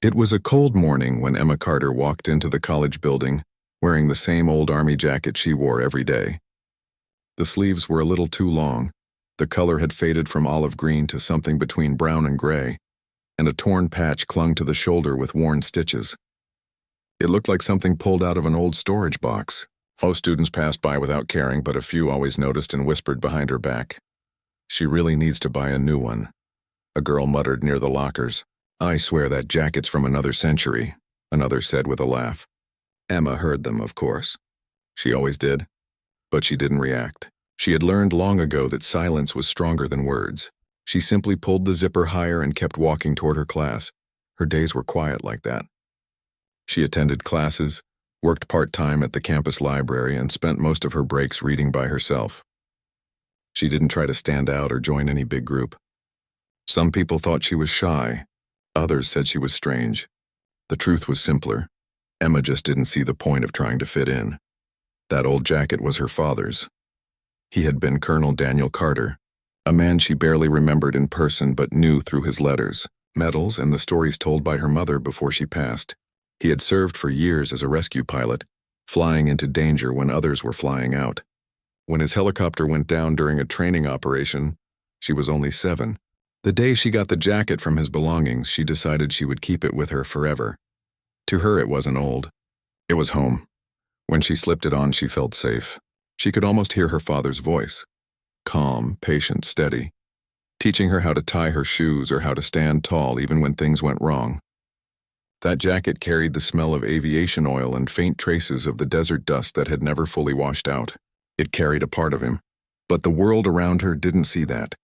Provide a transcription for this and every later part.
It was a cold morning when Emma Carter walked into the college building, wearing the same old army jacket she wore every day. The sleeves were a little too long, the color had faded from olive green to something between brown and gray, and a torn patch clung to the shoulder with worn stitches. It looked like something pulled out of an old storage box. Most students passed by without caring, but a few always noticed and whispered behind her back. "She really needs to buy a new one," a girl muttered near the lockers. "I swear that jacket's from another century," another said with a laugh. Emma heard them, of course. She always did. But she didn't react. She had learned long ago that silence was stronger than words. She simply pulled the zipper higher and kept walking toward her class. Her days were quiet like that. She attended classes, worked part-time at the campus library, and spent most of her breaks reading by herself. She didn't try to stand out or join any big group. Some people thought she was shy. Others said she was strange. The truth was simpler. Emma just didn't see the point of trying to fit in. That old jacket was her father's. He had been Colonel Daniel Carter, a man she barely remembered in person but knew through his letters, medals, and the stories told by her mother before she passed. He had served for years as a rescue pilot, flying into danger when others were flying out. When his helicopter went down during a training operation, she was only 7. The day she got the jacket from his belongings, she decided she would keep it with her forever. To her, it wasn't old. It was home. When she slipped it on, she felt safe. She could almost hear her father's voice. Calm, patient, steady. Teaching her how to tie her shoes or how to stand tall even when things went wrong. That jacket carried the smell of aviation oil and faint traces of the desert dust that had never fully washed out. It carried a part of him. But the world around her didn't see that.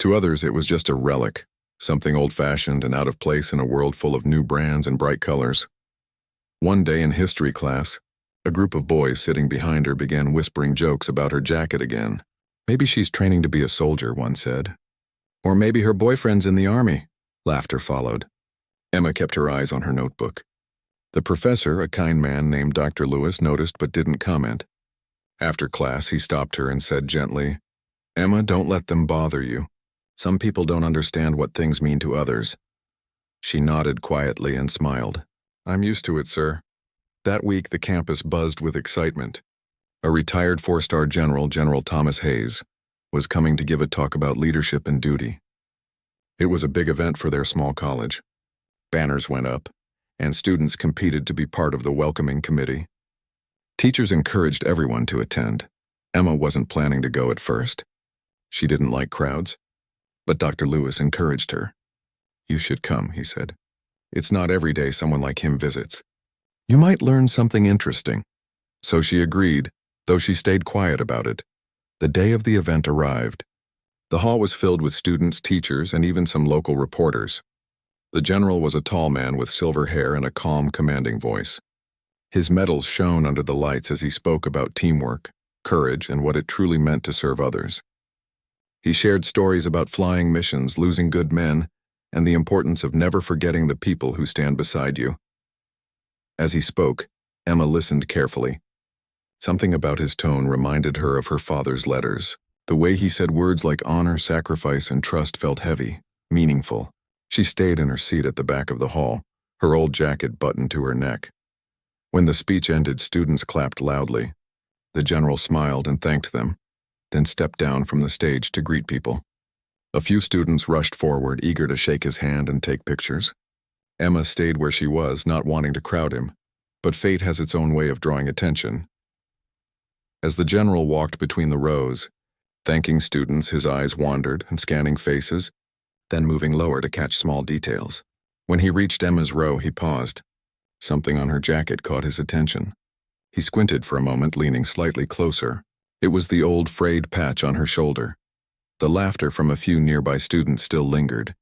To others, it was just a relic, something old-fashioned and out of place in a world full of new brands and bright colors. One day in history class, a group of boys sitting behind her began whispering jokes about her jacket again. "Maybe she's training to be a soldier," one said. "Or maybe her boyfriend's in the army." Laughter followed. Emma kept her eyes on her notebook. The professor, a kind man named Dr. Lewis, noticed but didn't comment. After class, he stopped her and said gently, "Emma, don't let them bother you. Some people don't understand what things mean to others." She nodded quietly and smiled. "I'm used to it, sir." That week, the campus buzzed with excitement. A retired 4-star general, General Thomas Hayes, was coming to give a talk about leadership and duty. It was a big event for their small college. Banners went up, and students competed to be part of the welcoming committee. Teachers encouraged everyone to attend. Emma wasn't planning to go at first. She didn't like crowds. But Dr. Lewis encouraged her. "You should come," he said. "It's not every day someone like him visits. You might learn something interesting." So she agreed, though she stayed quiet about it. The day of the event arrived. The hall was filled with students, teachers, and even some local reporters. The general was a tall man with silver hair and a calm, commanding voice. His medals shone under the lights as he spoke about teamwork, courage, and what it truly meant to serve others. He shared stories about flying missions, losing good men, and the importance of never forgetting the people who stand beside you. As he spoke, Emma listened carefully. Something about his tone reminded her of her father's letters. The way he said words like honor, sacrifice, and trust felt heavy, meaningful. She stayed in her seat at the back of the hall, her old jacket buttoned to her neck. When the speech ended, students clapped loudly. The general smiled and thanked them, then stepped down from the stage to greet people. A few students rushed forward, eager to shake his hand and take pictures. Emma stayed where she was, not wanting to crowd him, but fate has its own way of drawing attention. As the general walked between the rows, thanking students, his eyes wandered and scanning faces, then moving lower to catch small details. When he reached Emma's row, he paused. Something on her jacket caught his attention. He squinted for a moment, leaning slightly closer. It was the old frayed patch on her shoulder. The laughter from a few nearby students still lingered.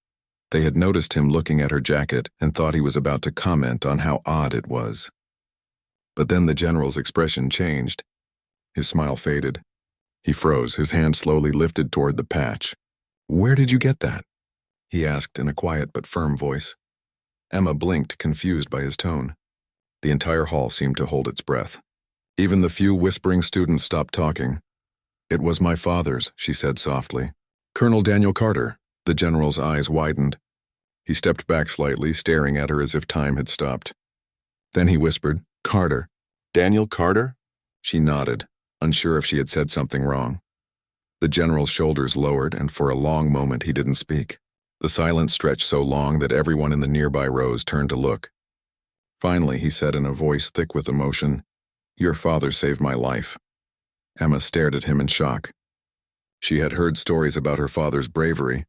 They had noticed him looking at her jacket and thought he was about to comment on how odd it was. But then the general's expression changed. His smile faded. He froze, his hand slowly lifted toward the patch. "Where did you get that?" he asked in a quiet but firm voice. Emma blinked, confused by his tone. The entire hall seemed to hold its breath. Even the few whispering students stopped talking. "It was my father's," she said softly. "Colonel Daniel Carter." The general's eyes widened. He stepped back slightly, staring at her as if time had stopped. Then he whispered, "Carter." "Daniel Carter?" She nodded, unsure if she had said something wrong. The general's shoulders lowered, and for a long moment he didn't speak. The silence stretched so long that everyone in the nearby rows turned to look. Finally, he said in a voice thick with emotion, "Your father saved my life." Emma stared at him in shock. She had heard stories about her father's bravery,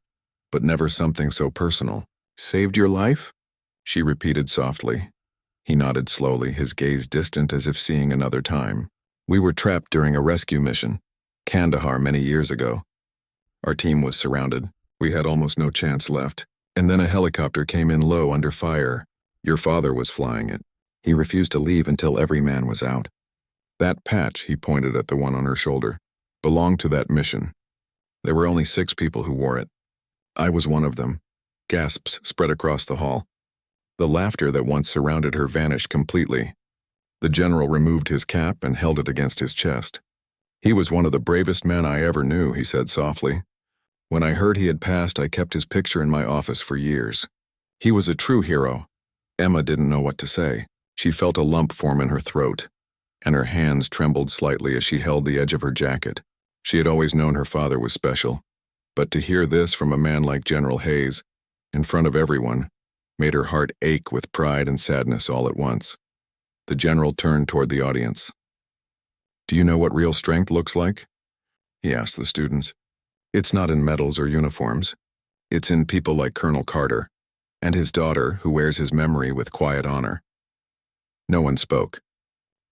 but never something so personal. "Saved your life?" she repeated softly. He nodded slowly, his gaze distant as if seeing another time. "We were trapped during a rescue mission, Kandahar, many years ago. Our team was surrounded. We had almost no chance left. And then a helicopter came in low under fire. Your father was flying it. He refused to leave until every man was out. That patch," he pointed at the one on her shoulder, "belonged to that mission. There were only 6 people who wore it. I was one of them." Gasps spread across the hall. The laughter that once surrounded her vanished completely. The general removed his cap and held it against his chest. "He was one of the bravest men I ever knew," he said softly. "When I heard he had passed, I kept his picture in my office for years. He was a true hero." Emma didn't know what to say. She felt a lump form in her throat, and her hands trembled slightly as she held the edge of her jacket. She had always known her father was special, but to hear this from a man like General Hayes, in front of everyone, made her heart ache with pride and sadness all at once. The general turned toward the audience. "Do you know what real strength looks like?" he asked the students. "It's not in medals or uniforms. It's in people like Colonel Carter, and his daughter, who wears his memory with quiet honor." No one spoke.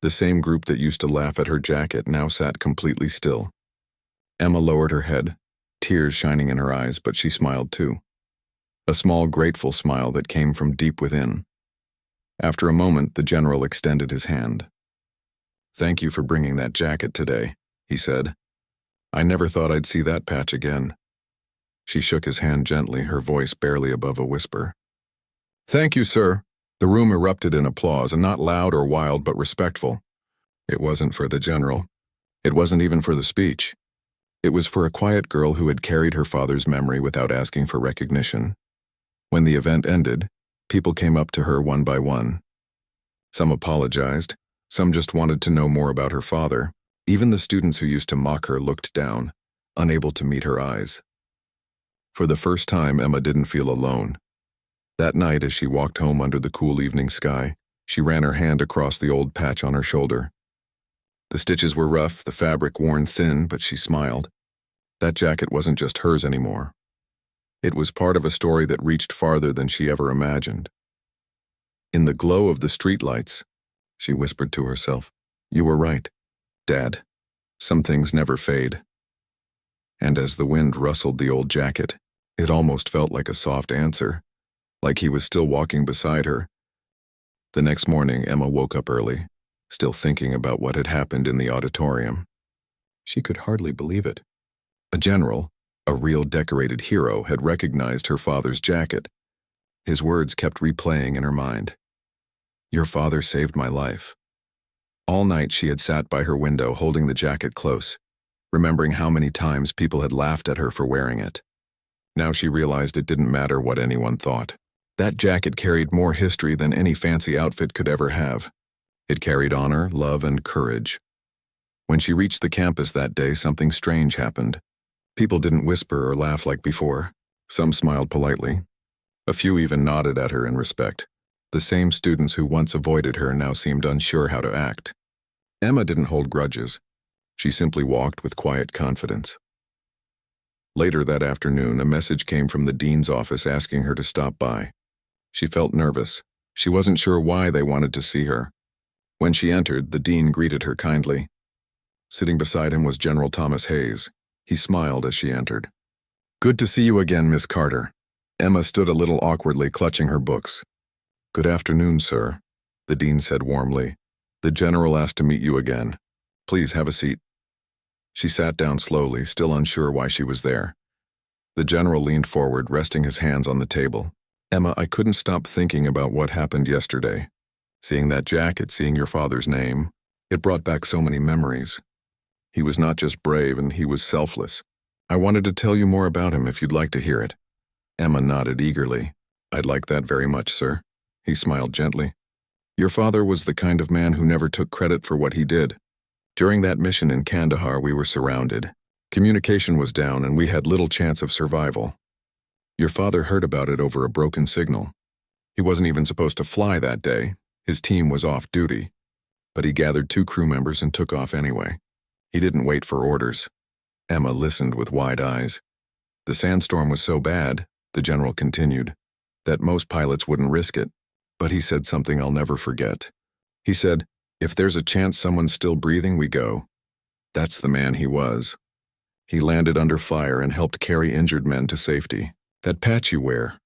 The same group that used to laugh at her jacket now sat completely still. Emma lowered her head, tears shining in her eyes, but she smiled too. A small, grateful smile that came from deep within. After a moment, the general extended his hand. "Thank you for bringing that jacket today," he said. "I never thought I'd see that patch again." She shook his hand gently, her voice barely above a whisper. "Thank you, sir." The room erupted in applause, and not loud or wild, but respectful. It wasn't for the general. It wasn't even for the speech. It was for a quiet girl who had carried her father's memory without asking for recognition. When the event ended, people came up to her one by one. Some apologized, some just wanted to know more about her father. Even the students who used to mock her looked down, unable to meet her eyes. For the first time, Emma didn't feel alone. That night, as she walked home under the cool evening sky, she ran her hand across the old patch on her shoulder. The stitches were rough, the fabric worn thin, but she smiled. That jacket wasn't just hers anymore. It was part of a story that reached farther than she ever imagined. "In the glow of the streetlights," she whispered to herself, "you were right, Dad. Some things never fade." And as the wind rustled the old jacket, it almost felt like a soft answer, like he was still walking beside her. The next morning, Emma woke up early, still thinking about what had happened in the auditorium. She could hardly believe it. A general, a real decorated hero, had recognized her father's jacket. His words kept replaying in her mind. "Your father saved my life." All night she had sat by her window holding the jacket close, remembering how many times people had laughed at her for wearing it. Now she realized it didn't matter what anyone thought. That jacket carried more history than any fancy outfit could ever have. It carried honor, love, and courage. When she reached the campus that day, something strange happened. People didn't whisper or laugh like before. Some smiled politely. A few even nodded at her in respect. The same students who once avoided her now seemed unsure how to act. Emma didn't hold grudges. She simply walked with quiet confidence. Later that afternoon, a message came from the dean's office asking her to stop by. She felt nervous. She wasn't sure why they wanted to see her. When she entered, the dean greeted her kindly. Sitting beside him was General Thomas Hayes. He smiled as she entered. "Good to see you again, Miss Carter." Emma stood a little awkwardly, clutching her books. "Good afternoon, sir," the dean said warmly. "The general asked to meet you again. Please have a seat." She sat down slowly, still unsure why she was there. The general leaned forward, resting his hands on the table. "Emma, I couldn't stop thinking about what happened yesterday. Seeing that jacket, seeing your father's name, it brought back so many memories. He was not just brave, and he was selfless. I wanted to tell you more about him if you'd like to hear it." Emma nodded eagerly. I'd like that very much, sir. He smiled gently. Your father was the kind of man who never took credit for what he did. During that mission in Kandahar, we were surrounded. Communication was down and we had little chance of survival. Your father heard about it over a broken signal. He wasn't even supposed to fly that day. His team was off duty. But he gathered 2 crew members and took off anyway. He didn't wait for orders. Emma listened with wide eyes. The sandstorm was so bad, the general continued, that most pilots wouldn't risk it. But he said something I'll never forget. He said, if there's a chance someone's still breathing, we go. That's the man he was. He landed under fire and helped carry injured men to safety. That patch you wear,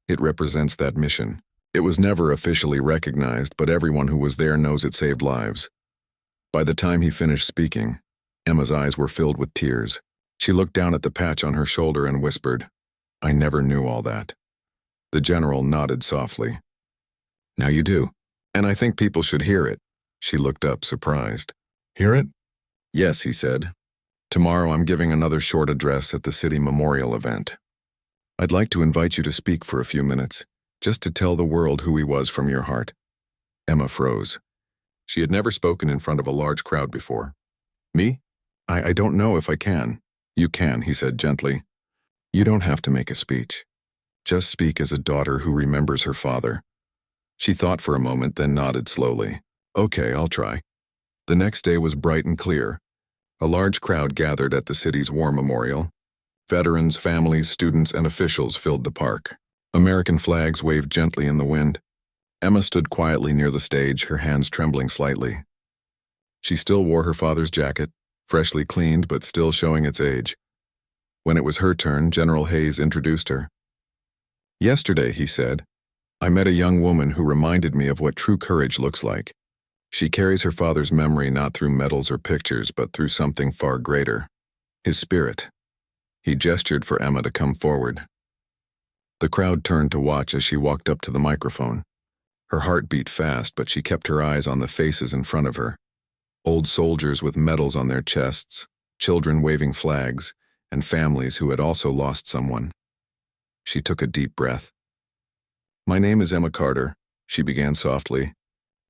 it represents that mission. It was never officially recognized, but everyone who was there knows it saved lives. By the time he finished speaking, Emma's eyes were filled with tears. She looked down at the patch on her shoulder and whispered, I never knew all that. The general nodded softly. Now you do, and I think people should hear it. She looked up, surprised. Hear it? Yes, he said. Tomorrow I'm giving another short address at the city memorial event. I'd like to invite you to speak for a few minutes, just to tell the world who he was from your heart. Emma froze. She had never spoken in front of a large crowd before. Me? I don't know if I can. You can, he said gently. You don't have to make a speech. Just speak as a daughter who remembers her father. She thought for a moment, then nodded slowly. Okay, I'll try. The next day was bright and clear. A large crowd gathered at the city's war memorial. Veterans, families, students, and officials filled the park. American flags waved gently in the wind. Emma stood quietly near the stage, her hands trembling slightly. She still wore her father's jacket, freshly cleaned but still showing its age. When it was her turn, General Hayes introduced her. Yesterday, he said, I met a young woman who reminded me of what true courage looks like. She carries her father's memory not through medals or pictures, but through something far greater. His spirit. He gestured for Emma to come forward. The crowd turned to watch as she walked up to the microphone. Her heart beat fast, but she kept her eyes on the faces in front of her. Old soldiers with medals on their chests, children waving flags, and families who had also lost someone. She took a deep breath. My name is Emma Carter, she began softly.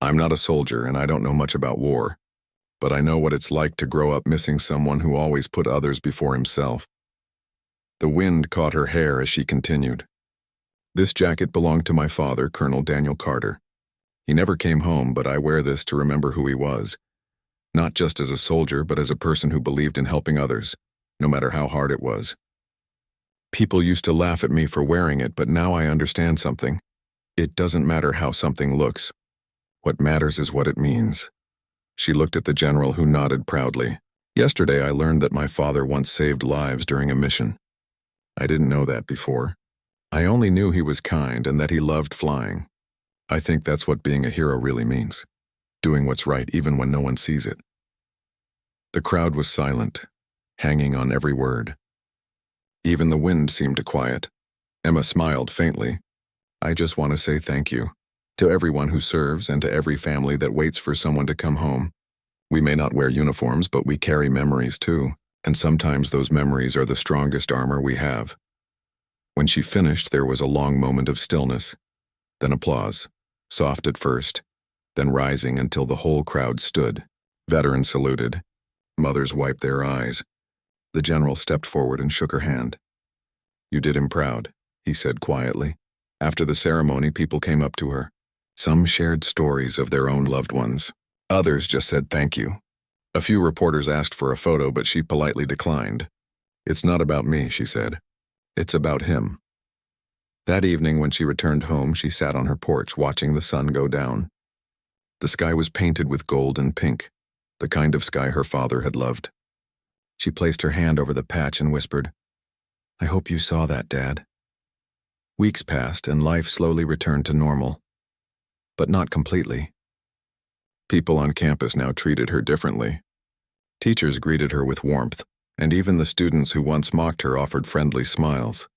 I'm not a soldier and I don't know much about war, but I know what it's like to grow up missing someone who always put others before himself. The wind caught her hair as she continued. This jacket belonged to my father, Colonel Daniel Carter. He never came home, but I wear this to remember who he was. Not just as a soldier, but as a person who believed in helping others, no matter how hard it was. People used to laugh at me for wearing it, but now I understand something. It doesn't matter how something looks. What matters is what it means. She looked at the general, who nodded proudly. Yesterday I learned that my father once saved lives during a mission. I didn't know that before. I only knew he was kind and that he loved flying. I think that's what being a hero really means. Doing what's right even when no one sees it. The crowd was silent, hanging on every word. Even the wind seemed to quiet. Emma smiled faintly. I just want to say thank you. To everyone who serves and to every family that waits for someone to come home. We may not wear uniforms, but we carry memories too, and sometimes those memories are the strongest armor we have. When she finished, there was a long moment of stillness, then applause, soft at first, then rising until the whole crowd stood. Veterans saluted. Mothers wiped their eyes. The general stepped forward and shook her hand. You did him proud, he said quietly. After the ceremony, people came up to her. Some shared stories of their own loved ones. Others just said thank you. A few reporters asked for a photo, but she politely declined. It's not about me, she said. It's about him. That evening, when she returned home, she sat on her porch watching the sun go down. The sky was painted with gold and pink, the kind of sky her father had loved. She placed her hand over the patch and whispered, I hope you saw that, Dad. Weeks passed and life slowly returned to normal. But not completely. People on campus now treated her differently. Teachers greeted her with warmth, and even the students who once mocked her offered friendly smiles.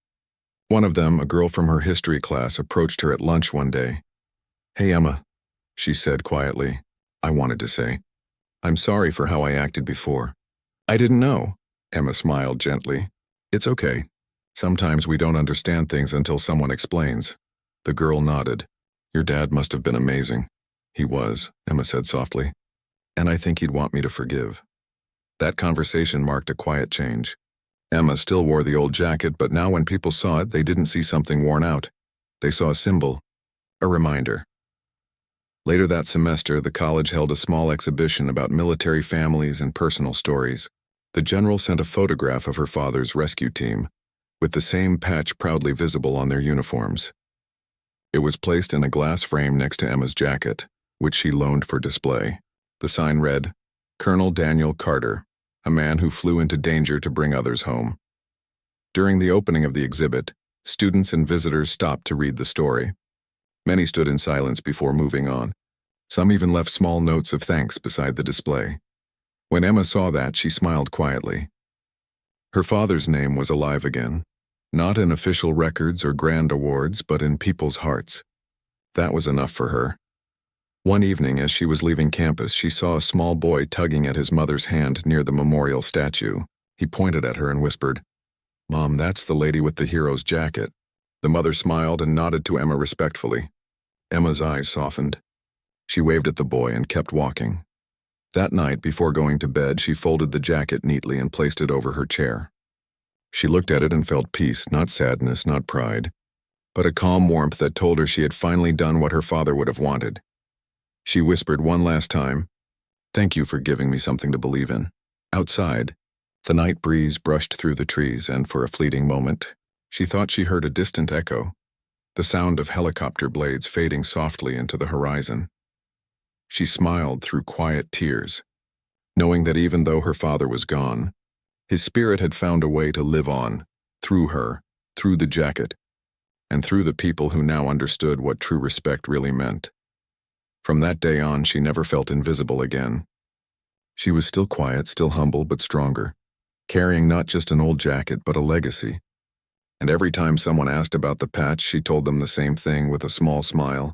One of them, a girl from her history class, approached her at lunch one day. Hey, Emma, she said quietly. I wanted to say, I'm sorry for how I acted before. I didn't know, Emma smiled gently. It's okay. Sometimes we don't understand things until someone explains. The girl nodded. Your dad must have been amazing. He was, Emma said softly. And I think he'd want me to forgive. That conversation marked a quiet change. Emma still wore the old jacket, but now when people saw it, they didn't see something worn out. They saw a symbol, a reminder. Later that semester, the college held a small exhibition about military families and personal stories. The general sent a photograph of her father's rescue team, with the same patch proudly visible on their uniforms. It was placed in a glass frame next to Emma's jacket, which she loaned for display. The sign read, Colonel Daniel Carter, a man who flew into danger to bring others home. During the opening of the exhibit, students and visitors stopped to read the story. Many stood in silence before moving on. Some even left small notes of thanks beside the display. When Emma saw that, she smiled quietly. Her father's name was alive again, not in official records or grand awards, but in people's hearts. That was enough for her. One evening, as she was leaving campus, she saw a small boy tugging at his mother's hand near the memorial statue. He pointed at her and whispered, Mom, that's the lady with the hero's jacket. The mother smiled and nodded to Emma respectfully. Emma's eyes softened. She waved at the boy and kept walking. That night, before going to bed, she folded the jacket neatly and placed it over her chair. She looked at it and felt peace, not sadness, not pride, but a calm warmth that told her she had finally done what her father would have wanted. She whispered one last time, Thank you for giving me something to believe in. Outside, the night breeze brushed through the trees, and for a fleeting moment, she thought she heard a distant echo, the sound of helicopter blades fading softly into the horizon. She smiled through quiet tears, knowing that even though her father was gone, his spirit had found a way to live on, through her, through the jacket, and through the people who now understood what true respect really meant. From that day on, she never felt invisible again. She was still quiet, still humble, but stronger, carrying not just an old jacket, but a legacy. And every time someone asked about the patch, she told them the same thing with a small smile.